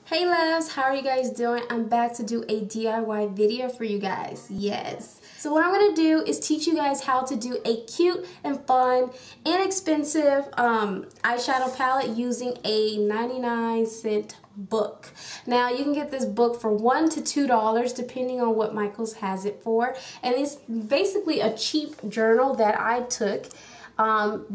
Hey loves, how are you guys doing? I'm back to do a DIY video for you guys. Yes. So what I'm going to do is teach you guys how to do a cute and fun, inexpensive eyeshadow palette using a 99-cent book. Now you can get this book for $1 to $2 depending on what Micheals has it for. And it's basically a cheap journal that I took.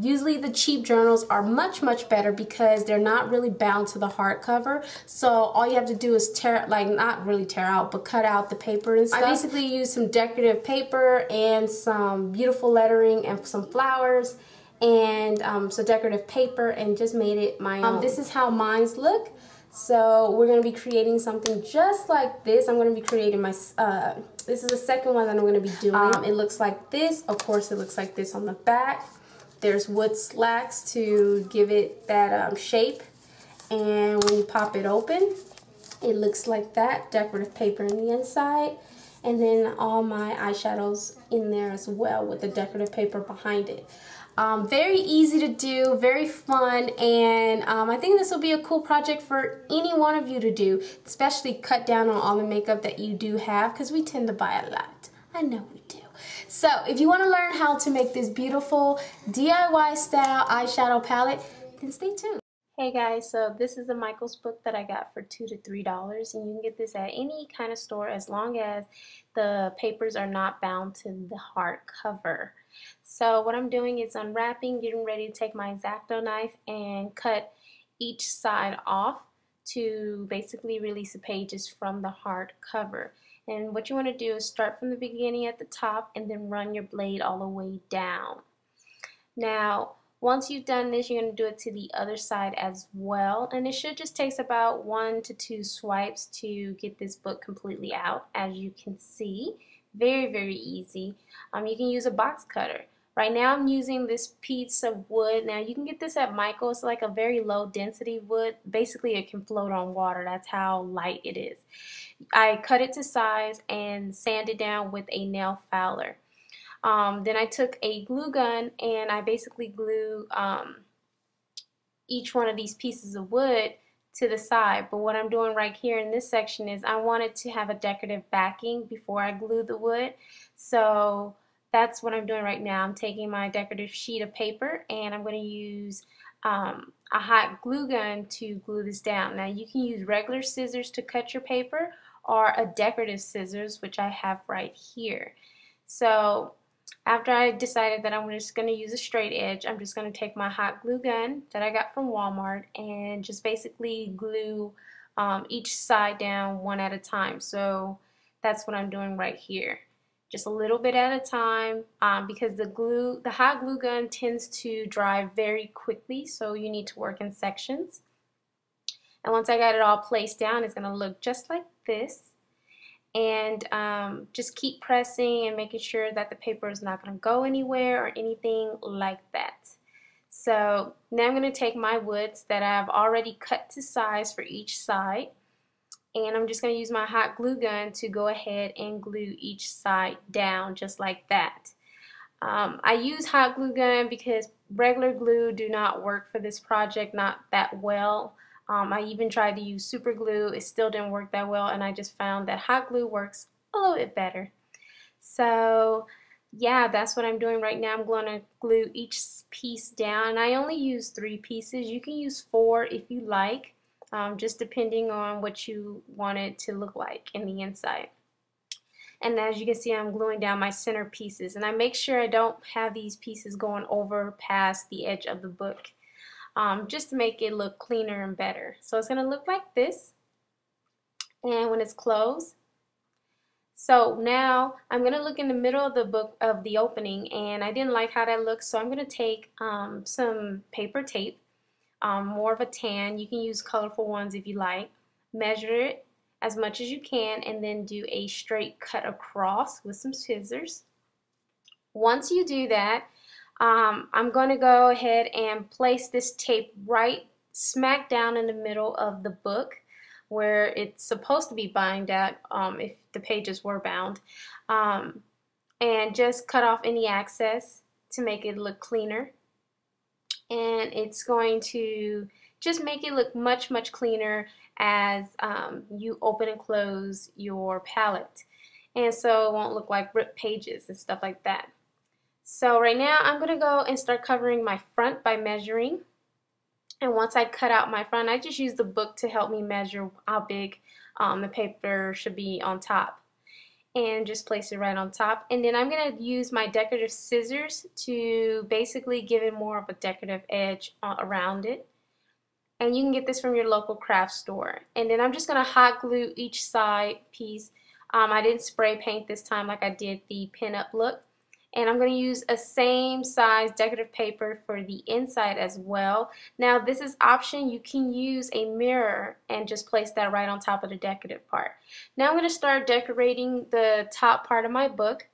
Usually the cheap journals are much better because they're not really bound to the hardcover. So all you have to do is tear, like not really tear out, but cut out the paper and stuff. I basically used some decorative paper and some beautiful lettering and some flowers and some decorative paper and just made it my own. This is how mine's look. So we're going to be creating something just like this. I'm going to be creating my, this is the second one that I'm going to be doing. It looks like this. Of course it looks like this on the back. There's wood slats to give it that shape, and when you pop it open, it looks like that. Decorative paper in the inside, and then all my eyeshadows in there as well with the decorative paper behind it. Very easy to do, very fun, and I think this will be a cool project for any one of you to do, especially cut down on all the makeup that you do have, because we tend to buy a lot. I know we do. So if you want to learn how to make this beautiful DIY style eyeshadow palette, then stay tuned. Hey guys, so this is a Micheals book that I got for $2 to $3, and you can get this at any kind of store as long as the papers are not bound to the hardcover. So what I'm doing is unwrapping, getting ready to take my X-Acto knife and cut each side off to basically release the pages from the hardcover. And what you want to do is start from the beginning at the top and then run your blade all the way down. Now, once you've done this, you're going to do it to the other side as well. And it should just take about 1 to 2 swipes to get this book completely out, as you can see. Very easy. You can use a box cutter. Right now I'm using this piece of wood. Now you can get this at Micheals. It's like a very low density wood. Basically it can float on water. That's how light it is. I cut it to size and sanded down with a nail filer. Then I took a glue gun and I basically glue each one of these pieces of wood to the side. But what I'm doing right here in this section is I wanted to have a decorative backing before I glue the wood. So that's what I'm doing right now. I'm taking my decorative sheet of paper and I'm going to use a hot glue gun to glue this down. Now you can use regular scissors to cut your paper or a decorative scissors, which I have right here. So after I decided that I'm just going to use a straight edge, I'm just going to take my hot glue gun that I got from Walmart and just basically glue each side down one at a time. So that's what I'm doing right here. Just a little bit at a time because the hot glue gun tends to dry very quickly, so you need to work in sections. And once I got it all placed down, it's going to look just like this. And just keep pressing and making sure that the paper is not going to go anywhere or anything like that. So now I'm going to take my woods that I've already cut to size for each side, and I'm just going to use my hot glue gun to go ahead and glue each side down just like that. I use hot glue gun because regular glue do not work for this project, not that well. I even tried to use super glue. It still didn't work that well, and I just found that hot glue works a little bit better. So yeah, that's what I'm doing right now. I'm going to glue each piece down, and I only use 3 pieces. You can use 4 if you like, just depending on what you want it to look like in the inside. And as you can see, I'm gluing down my center pieces, and I make sure I don't have these pieces going over past the edge of the book. Just to make it look cleaner and better. So it's going to look like this, and when it's closed. So now I'm going to look in the middle of the book of the opening, and I didn't like how that looked, so I'm going to take some paper tape, more of a tan. You can use colorful ones if you like. Measure it as much as you can and then do a straight cut across with some scissors. Once you do that, I'm going to go ahead and place this tape right smack down in the middle of the book where it's supposed to be bound at if the pages were bound, and just cut off any excess to make it look cleaner. And it's going to just make it look much, much cleaner as you open and close your palette. And so it won't look like ripped pages and stuff like that. So right now I'm going to go and start covering my front by measuring. And once I cut out my front, I just use the book to help me measure how big the paper should be on top. And just place it right on top. And then I'm going to use my decorative scissors to basically give it more of a decorative edge around it. And you can get this from your local craft store. And then I'm just going to hot glue each side piece. I didn't spray paint this time like I did the pin-up look. And I'm going to use a same size decorative paper for the inside as well. Now this is option. You can use a mirror and just place that right on top of the decorative part. Now I'm going to start decorating the top part of my book.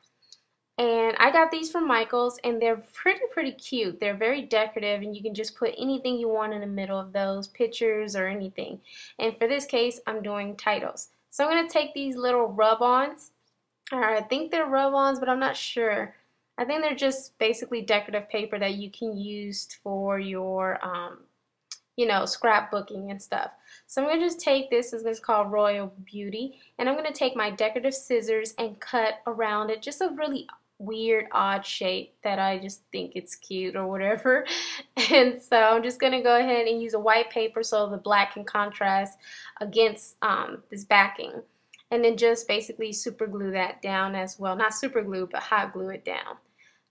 And I got these from Micheals, and they're pretty cute. They're very decorative, and you can just put anything you want in the middle of those, pictures or anything. And for this case, I'm doing titles. So I'm going to take these little rub-ons. I think they're rub-ons, but I'm not sure. I think they're just basically decorative paper that you can use for your, you know, scrapbooking and stuff. So I'm going to just take this, this is called Royal Beauty, and I'm going to take my decorative scissors and cut around it just a really weird, odd shape that I just think it's cute or whatever. And so I'm just going to go ahead and use a white paper so the black can contrast against this backing. And then just basically super glue that down as well. Not super glue, but hot glue it down.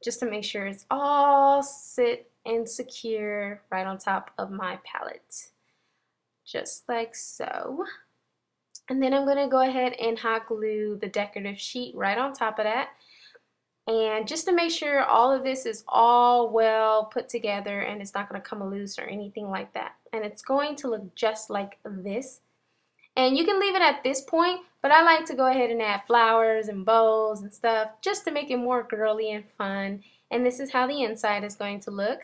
Just to make sure it's all sit and secure right on top of my palette. Just like so. And then I'm going to go ahead and hot glue the decorative sheet right on top of that. And just to make sure all of this is all well put together and it's not going to come loose or anything like that. And it's going to look just like this. And you can leave it at this point, but I like to go ahead and add flowers and bows and stuff just to make it more girly and fun. And this is how the inside is going to look.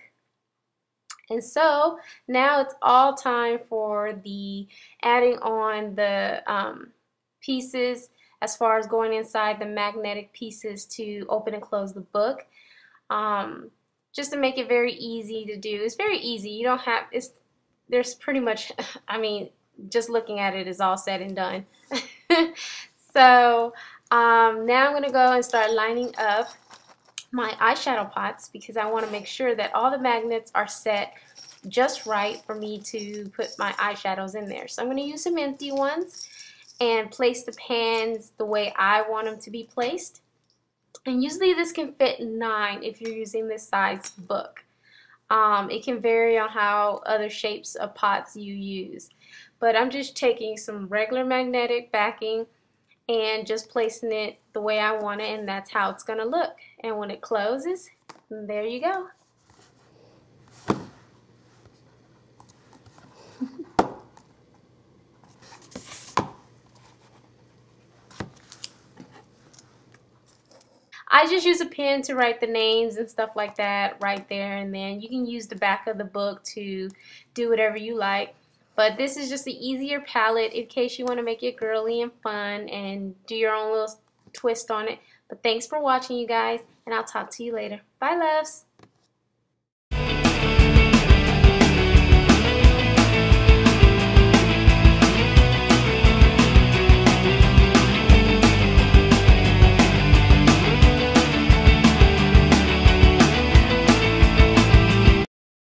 And so now it's all time for the adding on the pieces as far as going inside the magnetic pieces to open and close the book. Just to make it very easy to do. It's very easy. You don't have, there's pretty much, I mean, just looking at it is all said and done. So now I'm going to go and start lining up my eyeshadow pots because I want to make sure that all the magnets are set just right for me to put my eyeshadows in there. So I'm going to use some empty ones and place the pans the way I want them to be placed. And usually this can fit 9 if you're using this size book. It can vary on how other shapes of pots you use. But I'm just taking some regular magnetic backing and just placing it the way I want it, and that's how it's going to look. And when it closes, there you go. I just use a pen to write the names and stuff like that right there, and then you can use the back of the book to do whatever you like. But this is just an easier palette in case you want to make it girly and fun and do your own little twist on it. But thanks for watching, you guys, and I'll talk to you later. Bye, loves.